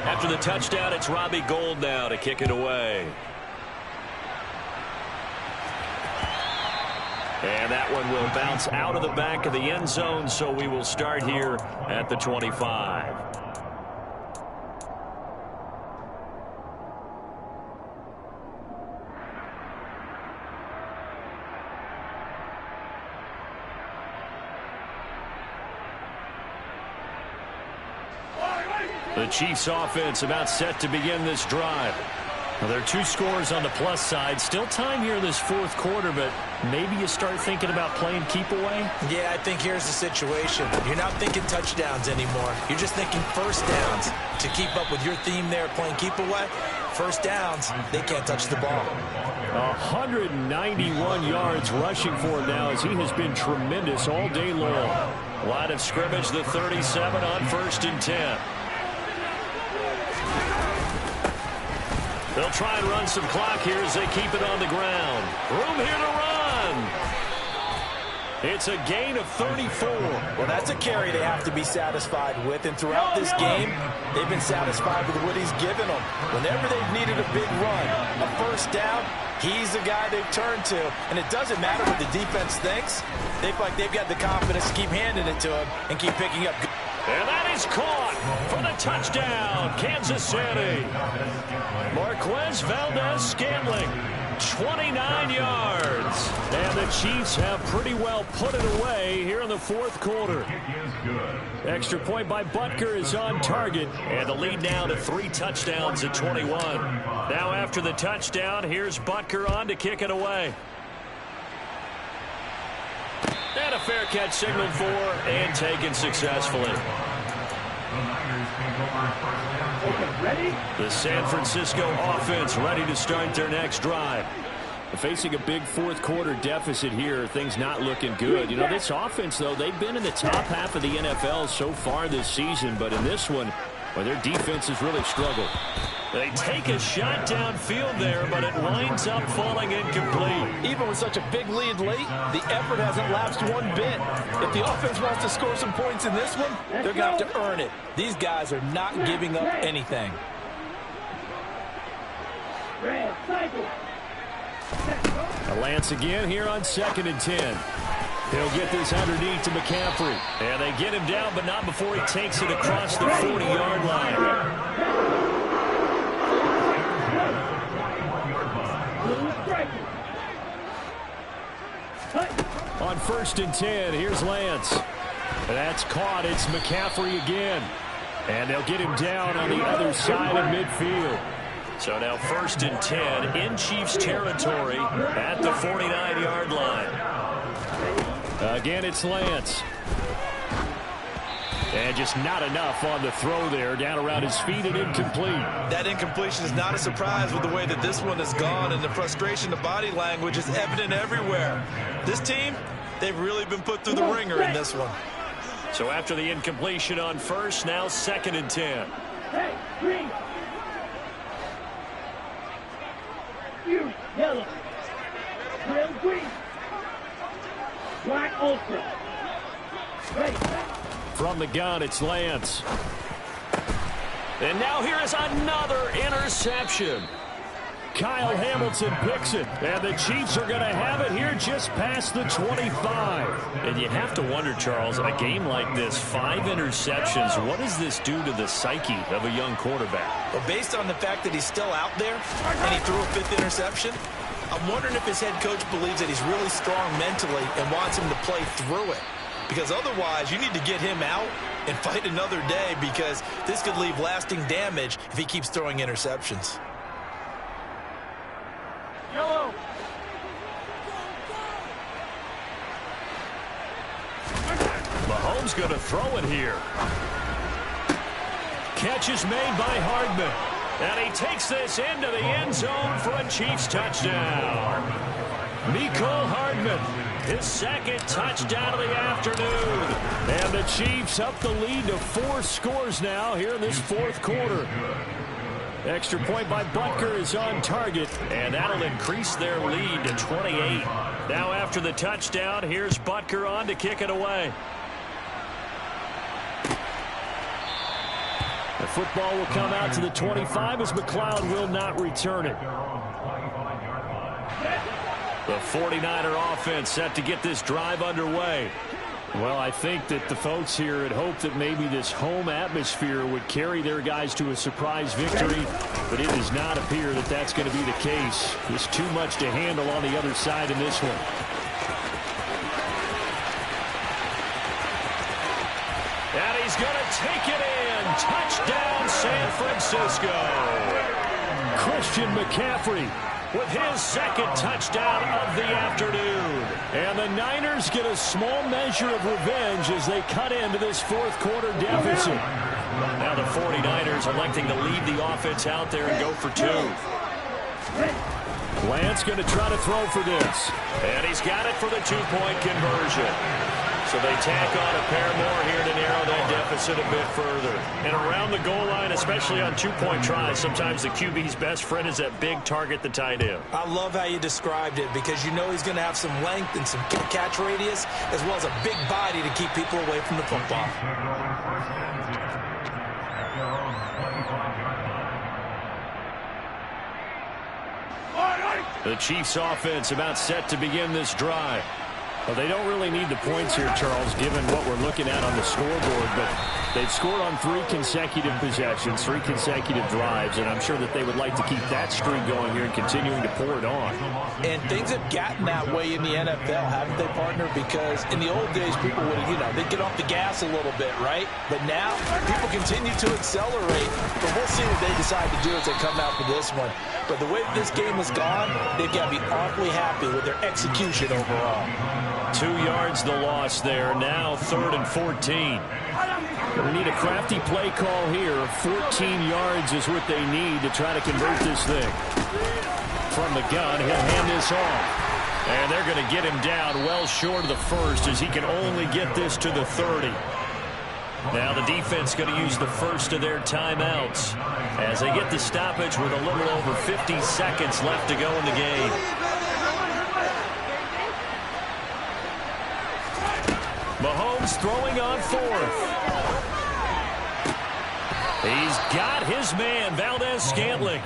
After the touchdown, it's Robbie Gould now to kick it away. And that one will bounce out of the back of the end zone, so we will start here at the 25. The Chiefs offense about set to begin this drive. Well, there are 2 scores on the plus side. Still time here in this 4th quarter, but maybe you start thinking about playing keep away? Yeah, I think here's the situation. You're not thinking touchdowns anymore. You're just thinking first downs. To keep up with your theme there, playing keep away, first downs, they can't touch the ball. 191 yards rushing for him now as he has been tremendous all day long. Line of scrimmage, the 37 on 1st and 10. They'll try and run some clock here as they keep it on the ground. Room here to run. It's a gain of 34. Well, that's a carry they have to be satisfied with. And throughout this game, they've been satisfied with what he's given them. Whenever they've needed a big run, a first down, he's the guy they've turned to. And it doesn't matter what the defense thinks. They feel like they've got the confidence to keep handing it to him and keep picking up. And that is caught for the touchdown, Kansas City. Marquez Valdez-Scantling, 29 yards. And the Chiefs have pretty well put it away here in the fourth quarter. Extra point by Butker is on target. And the lead now to 3 touchdowns at 21. Now after the touchdown, here's Butker on to kick it away. And a fair catch signaled for and taken successfully. The San Francisco offense ready to start their next drive. Facing a big fourth quarter deficit here, things not looking good. You know, this offense, though, they've been in the top half of the NFL so far this season, but in this one, well, their defense has really struggled. They take a shot downfield there, but it winds up falling incomplete. Even with such a big lead late, the effort hasn't lapsed one bit. If the offense wants to score some points in this one, they're going to have to earn it. These guys are not giving up anything. Lance again here on 2nd and 10. He'll get this underneath to McCaffrey. And they get him down, but not before he takes it across the 40-yard line. On 1st and 10, here's Lance. That's caught. It's McCaffrey again. And they'll get him down on the other side of midfield. So now 1st and 10 in Chiefs territory at the 49-yard line. Again, it's Lance. And just not enough on the throw there. Down around his feet and incomplete. That incompletion is not a surprise with the way that this one has gone, and the frustration, the body language is evident everywhere. This team, they've really been put through the ringer in this one. So after the incompletion on 1st, now 2nd and 10. Hey, green. You, yellow. Real green. Black ultra. Ready. From the gun, it's Lance. And now here is another interception. Kyle Hamilton picks it, and the Chiefs are going to have it here just past the 25. And you have to wonder, Charles, in a game like this, 5 interceptions, what does this do to the psyche of a young quarterback? Well, based on the fact that he's still out there and he threw a 5th interception, I'm wondering if his head coach believes that he's really strong mentally and wants him to play through it. Because otherwise, you need to get him out and fight another day, because this could leave lasting damage if he keeps throwing interceptions. Yellow. Mahomes going to throw it here. Catch is made by Hardman. And he takes this into the end zone for a Chiefs touchdown. Mecole Hardman, his 2nd touchdown of the afternoon. And the Chiefs up the lead to 4 scores now here in this fourth quarter. Extra point by Butker is on target. And that'll increase their lead to 28. Now after the touchdown, here's Butker on to kick it away. The football will come out to the 25 as McLeod will not return it. The 49er offense set to get this drive underway. Well, I think that the folks here had hoped that maybe this home atmosphere would carry their guys to a surprise victory, but it does not appear that that's going to be the case. There's too much to handle on the other side in this one. And he's going to take it in. Touchdown, San Francisco. Christian McCaffrey with his 2nd touchdown of the afternoon. And the Niners get a small measure of revenge as they cut into this fourth quarter deficit. Now the 49ers electing to leave the offense out there and go for 2. Lance going to try to throw for this. And he's got it for the 2-point conversion. So they tack on a pair more here to narrow that deficit a bit further. And around the goal line, especially on two-point tries, sometimes the QB's best friend is that big target, the tight end. I love how you described it because you know he's going to have some length and some catch radius as well as a big body to keep people away from the football. The Chiefs offense about set to begin this drive. Well, they don't really need the points here, Charles, given what we're looking at on the scoreboard, but they've scored on 3 consecutive possessions, 3 consecutive drives, and I'm sure that they would like to keep that streak going here and continuing to pour it on. And things have gotten that way in the NFL, haven't they, partner? Because in the old days, people would, they'd get off the gas a little bit, right? But now, people continue to accelerate, but we'll see what they decide to do as they come out for this one. But the way this game has gone, they've got to be awfully happy with their execution overall. 2 yards the loss there. Now 3rd and 14. We need a crafty play call here. 14 yards is what they need to try to convert this thing. From the gun, he'll hand this off. And they're going to get him down well short of the first as he can only get this to the 30. Now the defense going to use the first of their timeouts as they get the stoppage with a little over 50 seconds left to go in the game. Mahomes throwing on 4th. He's got his man, Valdez-Scantling.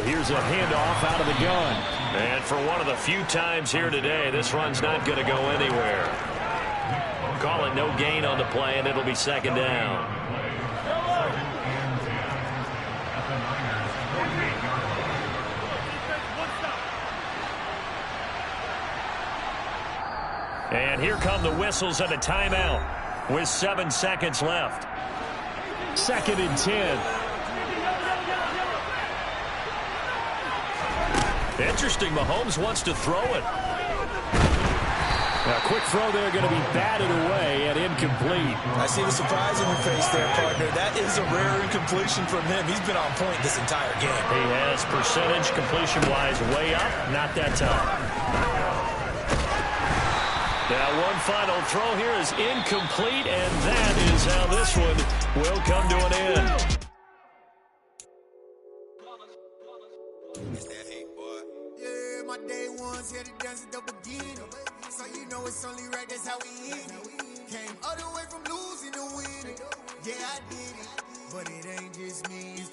Here's a handoff out of the gun. And for one of the few times here today, this run's not going to go anywhere. Call it no gain on the play, and it'll be 2nd down. And here come the whistles and a timeout with 7 seconds left. 2nd and 10. Interesting, Mahomes wants to throw it. A quick throw there going to be batted away and incomplete. I see the surprise in your face there, partner. That is a rare incompletion from him. He's been on point this entire game. He has percentage completion-wise way up, not that time. Now one final throw here is incomplete, and that is how this one will come to an end. My day ones here to dance at the beginning. So you know it's only right, that's how we end it. Came all the way from losing to winning. Yeah, I did it, but it ain't just me.